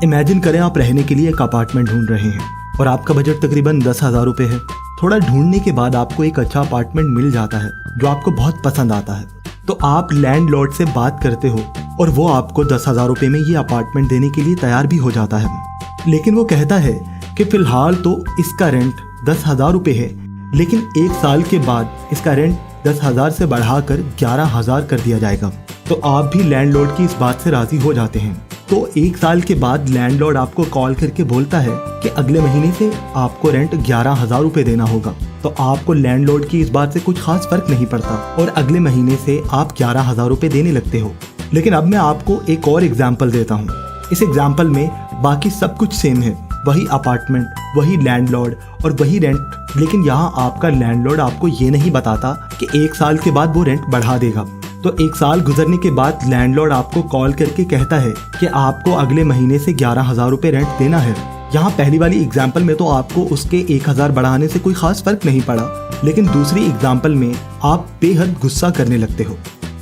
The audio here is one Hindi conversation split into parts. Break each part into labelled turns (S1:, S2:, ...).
S1: इमेजिन करें आप रहने के लिए एक अपार्टमेंट ढूंढ रहे हैं और आपका बजट तकरीबन 10,000 रुपये है। थोड़ा ढूंढने के बाद आपको एक अच्छा अपार्टमेंट मिल जाता है जो आपको बहुत पसंद आता है, तो आप लैंडलॉर्ड से बात करते हो और वो आपको 10,000 रुपये में ये अपार्टमेंट देने के लिए तैयार भी हो जाता है। लेकिन वो कहता है कि फिलहाल तो इसका रेंट 10,000 रुपये है, लेकिन 1 साल के बाद इसका रेंट 10,000 से बढ़ाकर 11,000 कर दिया जाएगा। तो आप भी लैंडलॉर्ड की इस बात से राजी हो जाते हैं। तो 1 साल के बाद लैंडलॉर्ड आपको कॉल करके बोलता है कि अगले महीने से आपको रेंट 11,000 रुपये देना होगा। तो आपको लैंडलॉर्ड की इस बात से कुछ खास फर्क नहीं पड़ता और अगले महीने से आप 11,000 रुपये देने लगते हो। लेकिन अब मैं आपको एक और एग्जाम्पल देता हूँ। इस एग्जाम्पल में बाकी सब कुछ सेम है, वही अपार्टमेंट, वही लैंडलॉर्ड और वही रेंट। लेकिन यहाँ आपका लैंडलॉर्ड आपको ये नहीं बताता कि 1 साल के बाद वो रेंट बढ़ा देगा। तो 1 साल गुजरने के बाद लैंडलॉर्ड आपको कॉल करके कहता है कि आपको अगले महीने से 11,000 रुपये रेंट देना है। यहाँ पहली वाली एग्जाम्पल में तो आपको उसके 1,000 बढ़ाने से कोई खास फर्क नहीं पड़ा, लेकिन दूसरी एग्जाम्पल में आप बेहद गुस्सा करने लगते हो,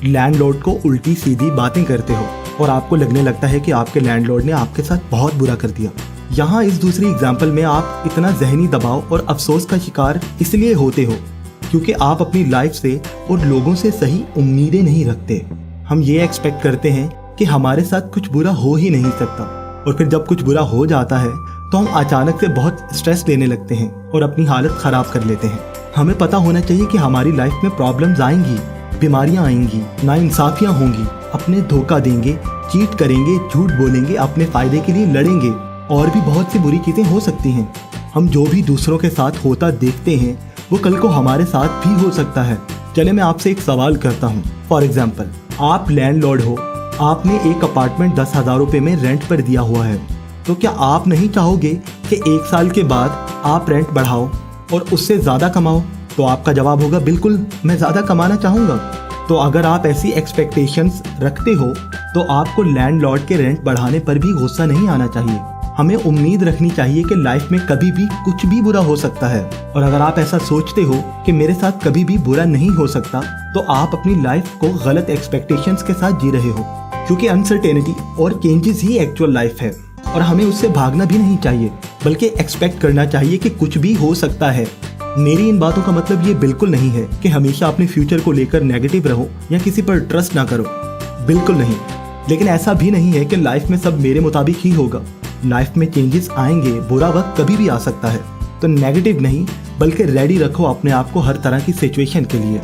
S1: लैंडलॉर्ड को उल्टी सीधी बातें करते हो और आपको लगने लगता है कि आपके लैंडलॉर्ड ने आपके साथ बहुत बुरा कर दिया। यहाँ इस दूसरी एग्जाम्पल में आप इतना जहनी दबाव और अफसोस का शिकार इसलिए होते हो क्योंकि आप अपनी लाइफ से और लोगों से सही उम्मीदें नहीं रखते। हम ये एक्सपेक्ट करते हैं कि हमारे साथ कुछ बुरा हो ही नहीं सकता, और फिर जब कुछ बुरा हो जाता है तो हम अचानक से बहुत स्ट्रेस लेने लगते हैं और अपनी हालत खराब कर लेते हैं। हमें पता होना चाहिए कि हमारी लाइफ में प्रॉब्लम्स आएंगी, बीमारियां आएंगी, नाइंसाफियां होंगी, अपने धोखा देंगे, चीट करेंगे, झूठ बोलेंगे, अपने फायदे के लिए लड़ेंगे और भी बहुत सी बुरी चीजें हो सकती हैं। हम जो भी दूसरों के साथ होता देखते हैं वो कल को हमारे साथ भी हो सकता है। चले मैं आपसे एक सवाल करता हूँ। फॉर एग्जाम्पल, आप लैंडलॉर्ड हो, आपने एक अपार्टमेंट 10,000 रुपये में रेंट पर दिया हुआ है, तो क्या आप नहीं चाहोगे कि 1 साल के बाद आप रेंट बढ़ाओ और उससे ज़्यादा कमाओ? तो आपका जवाब होगा बिल्कुल, मैं ज़्यादा कमाना चाहूँगा। तो अगर आप ऐसी एक्सपेक्टेशंस रखते हो तो आपको लैंडलॉर्ड के रेंट बढ़ाने पर भी गुस्सा नहीं आना चाहिए। हमें उम्मीद रखनी चाहिए कि लाइफ में कभी भी कुछ भी बुरा हो सकता है, और अगर आप ऐसा सोचते हो कि मेरे साथ कभी भी बुरा नहीं हो सकता, तो आप अपनी लाइफ को गलत एक्सपेक्टेशंस के साथ जी रहे हो, क्योंकि अनसर्टेनिटी और चेंजेस ही एक्चुअल लाइफ है और हमें उससे भागना भी नहीं चाहिए, बल्कि एक्सपेक्ट करना चाहिए कि कुछ भी हो सकता है। मेरी इन बातों का मतलब ये बिल्कुल नहीं है कि हमेशा अपने फ्यूचर को लेकर नेगेटिव रहो या किसी पर ट्रस्ट ना करो, बिल्कुल नहीं। लेकिन ऐसा भी नहीं है कि लाइफ में सब मेरे मुताबिक ही होगा। लाइफ में चेंजेस आएंगे, बुरा वक्त कभी भी आ सकता है। तो नेगेटिव नहीं बल्कि रेडी रखो अपने आप को हर तरह की सिचुएशन के लिए।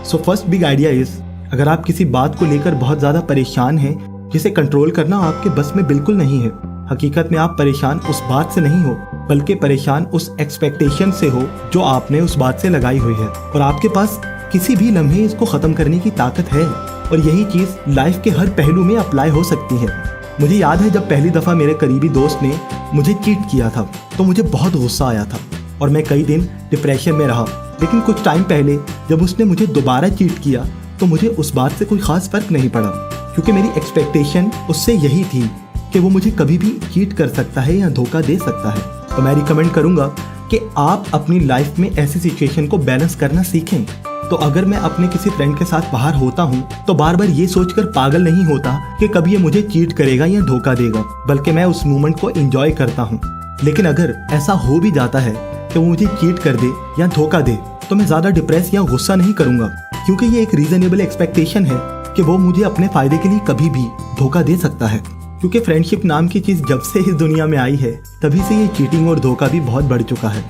S1: So first big idea is, अगर आप किसी बात को लेकर बहुत ज़्यादा परेशान हैं जिसे कंट्रोल करना आपके बस में बिल्कुल नहीं है, हकीकत में आप परेशान उस बात से नहीं हो बल्कि परेशान उस एक्सपेक्टेशन से हो जो आपने उस बात से लगाई हुई है, और आपके पास किसी भी लम्हे इसको ख़त्म करने की ताकत है। और यही चीज़ लाइफ के हर पहलू में अप्लाई हो सकती है। मुझे याद है जब पहली दफ़ा मेरे करीबी दोस्त ने मुझे चीट किया था तो मुझे बहुत गुस्सा आया था और मैं कई दिन डिप्रेशन में रहा। लेकिन कुछ टाइम पहले जब उसने मुझे दोबारा चीट किया तो मुझे उस बात से कोई ख़ास फ़र्क नहीं पड़ा, क्योंकि मेरी एक्सपेक्टेशन उससे यही थी कि वो मुझे कभी भी चीट कर सकता है या धोखा दे सकता है। तो मैं रिकमेंड करूँगा कि आप अपनी लाइफ में ऐसी सिचुएशन को बैलेंस करना सीखें। तो अगर मैं अपने किसी फ्रेंड के साथ बाहर होता हूँ तो बार बार ये सोचकर पागल नहीं होता कि कभी ये मुझे चीट करेगा या धोखा देगा, बल्कि मैं उस मोमेंट को एंजॉय करता हूँ। लेकिन अगर ऐसा हो भी जाता है कि वो मुझे चीट कर दे या धोखा दे तो मैं ज़्यादा डिप्रेस या गुस्सा नहीं करूँगा, क्योंकि ये एक रीजनेबल एक्सपेक्टेशन है कि वो मुझे अपने फ़ायदे के लिए कभी भी धोखा दे सकता है। क्योंकि फ्रेंडशिप नाम की चीज़ जब से इस दुनिया में आई है तभी से ये चीटिंग और धोखा भी बहुत बढ़ चुका है।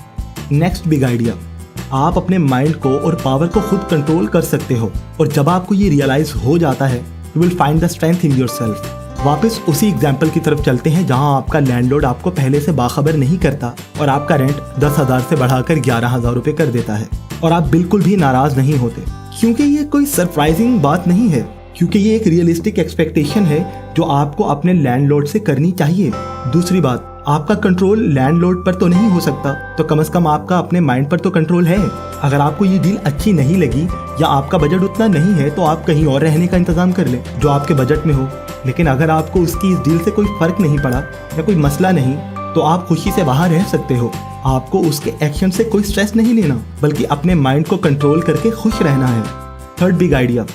S1: नेक्स्ट बिग आइडिया, आप अपने माइंड को और पावर को खुद कंट्रोल कर सकते हो, और जब आपको ये रियलाइज हो जाता है you will find the strength in yourself. वापस उसी एग्जाम्पल की तरफ चलते हैं जहां आपका लैंडलॉर्ड आपको पहले से बाखबर नहीं करता और आपका रेंट 10,000 से बढ़ाकर 11,000 रुपये कर देता है, और आप बिल्कुल भी नाराज नहीं होते, क्योंकि ये कोई सरप्राइजिंग बात नहीं है, क्योंकि ये एक रियलिस्टिक एक्सपेक्टेशन है जो आपको अपने लैंडलॉर्ड से करनी चाहिए। दूसरी बात, आपका कंट्रोल लैंडलॉर्ड पर तो नहीं हो सकता, तो कम से कम आपका अपने माइंड पर तो कंट्रोल है। अगर आपको ये डील अच्छी नहीं लगी या आपका बजट उतना नहीं है तो आप कहीं और रहने का इंतजाम कर लें जो आपके बजट में हो। लेकिन अगर आपको उसकी इस डील से कोई फर्क नहीं पड़ा या कोई मसला नहीं, तो आप खुशी से बाहर रह सकते हो। आपको उसके एक्शन से कोई स्ट्रेस नहीं लेना बल्कि अपने माइंड को कंट्रोल करके खुश रहना है। थर्ड बिग आइडिया,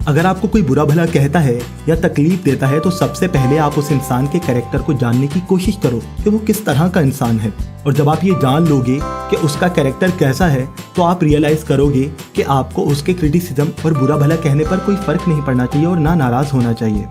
S1: अगर आपको कोई बुरा भला कहता है या तकलीफ देता है तो सबसे पहले आप उस इंसान के कैरेक्टर को जानने की कोशिश करो कि वो किस तरह का इंसान है। और जब आप ये जान लोगे कि उसका कैरेक्टर कैसा है तो आप रियलाइज करोगे कि आपको उसके क्रिटिसिज्म और बुरा भला कहने पर कोई फर्क नहीं पड़ना चाहिए और ना नाराज होना चाहिए।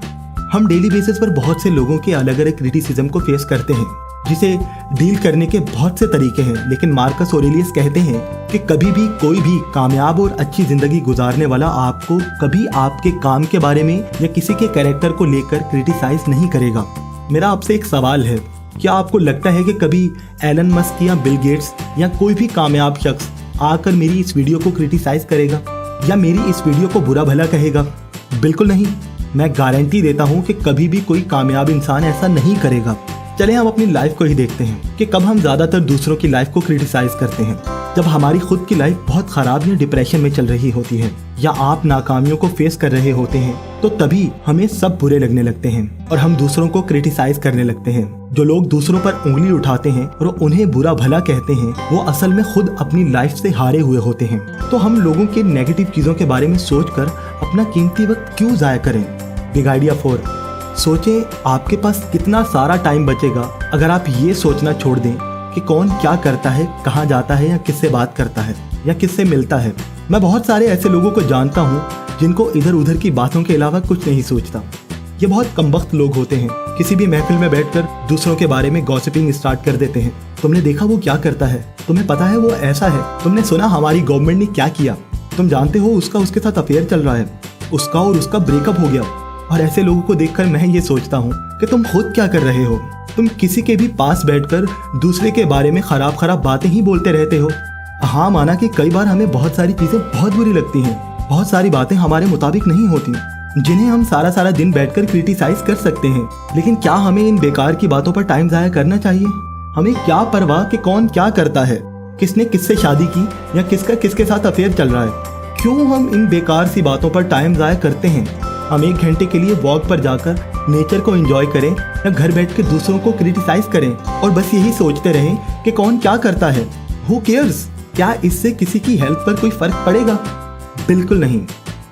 S1: हम डेली बेसिस पर बहुत से लोगों के अलग अलग क्रिटिसिज्म को फेस करते हैं, जिसे डील करने के बहुत से तरीके हैं, लेकिन मार्कस ऑरेलियस कहते हैं कि कभी भी कोई भी कामयाब और अच्छी जिंदगी गुजारने वाला आपको कभी आपके काम के बारे में या किसी के कैरेक्टर को लेकर क्रिटिसाइज नहीं करेगा। मेरा आपसे एक सवाल है, क्या आपको लगता है कि कभी एलन मस्क या बिल गेट्स या कोई भी कामयाब शख्स आकर मेरी इस वीडियो को क्रिटिसाइज करेगा या मेरी इस वीडियो को बुरा भला कहेगा? बिल्कुल नहीं। मैं गारंटी देता हूँ कि कभी भी कोई कामयाब इंसान ऐसा नहीं करेगा। चले हम अपनी लाइफ को ही देखते हैं कि कब हम ज्यादातर दूसरों की लाइफ को क्रिटिसाइज करते हैं। जब हमारी खुद की लाइफ बहुत खराब या डिप्रेशन में चल रही होती है या आप नाकामियों को फेस कर रहे होते हैं तो तभी हमें सब बुरे लगने लगते हैं और हम दूसरों को क्रिटिसाइज करने लगते हैं। जो लोग दूसरों पर उंगली उठाते हैं और उन्हें बुरा भला कहते हैं वो असल में खुद अपनी लाइफ से हारे हुए होते हैं। तो हम लोगों के नेगेटिव चीजों के बारे में सोचकर अपना कीमती वक्त क्यों जाया करें? बिग आइडिया 4, सोचें आपके पास कितना सारा टाइम बचेगा अगर आप ये सोचना छोड़ दें कि कौन क्या करता है, कहाँ जाता है या किससे बात करता है या किससे मिलता है। मैं बहुत सारे ऐसे लोगों को जानता हूँ जिनको इधर उधर की बातों के अलावा कुछ नहीं सोचता। ये बहुत कमबख्त लोग होते हैं, किसी भी महफिल में बैठकर दूसरों के बारे में गॉसिपिंग स्टार्ट कर देते हैं। तुमने देखा वो क्या करता है, तुम्हें पता है वो ऐसा है, तुमने सुना हमारी गवर्नमेंट ने क्या किया, तुम जानते हो उसका उसके साथ अफेयर चल रहा है, उसका और उसका ब्रेकअप हो गया। और ऐसे लोगों को देखकर मैं ये सोचता हूँ कि तुम खुद क्या कर रहे हो? तुम किसी के भी पास बैठकर दूसरे के बारे में खराब खराब बातें ही बोलते रहते हो। हाँ, माना कि कई बार हमें बहुत सारी चीजें बहुत बुरी लगती हैं, बहुत सारी बातें हमारे मुताबिक नहीं होती जिन्हें हम सारा सारा दिन बैठकर क्रिटिसाइज कर सकते हैं, लेकिन क्या हमें इन बेकार की बातों पर टाइम जाया करना चाहिए? हमें क्या परवाह कि कौन क्या करता है, किसने किससे शादी की या किसका किसके साथ अफेयर चल रहा है? क्यों हम इन बेकार सी बातों पर टाइम जाया करते हैं? हम 1 घंटे के लिए वॉक पर जाकर नेचर को एंजॉय करें या घर बैठ के दूसरों को क्रिटिसाइज करें और बस यही सोचते रहें कि कौन क्या करता है। Who cares? क्या इससे किसी की हेल्थ पर कोई फर्क पड़ेगा? बिल्कुल नहीं।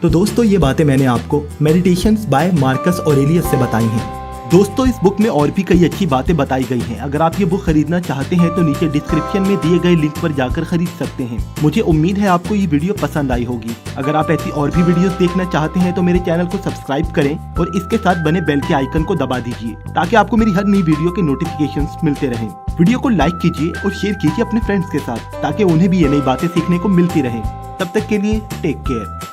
S1: तो दोस्तों, ये बातें मैंने आपको मेडिटेशंस बाय मार्कस ऑरेलियस से बताई हैं। दोस्तों, इस बुक में और भी कई अच्छी बातें बताई गई हैं। अगर आप ये बुक खरीदना चाहते हैं तो नीचे डिस्क्रिप्शन में दिए गए लिंक पर जाकर खरीद सकते हैं। मुझे उम्मीद है आपको ये वीडियो पसंद आई होगी। अगर आप ऐसी और भी वीडियोस देखना चाहते हैं तो मेरे चैनल को सब्सक्राइब करें और इसके साथ बने बेल के आइकन को दबा दीजिए ताकि आपको मेरी हर नई वीडियो के नोटिफिकेशंस मिलते रहें। वीडियो को लाइक कीजिए और शेयर कीजिए अपने फ्रेंड्स के साथ ताकि उन्हें भी ये नई बातें सीखने को मिलती रहें। तब तक के लिए टेक केयर।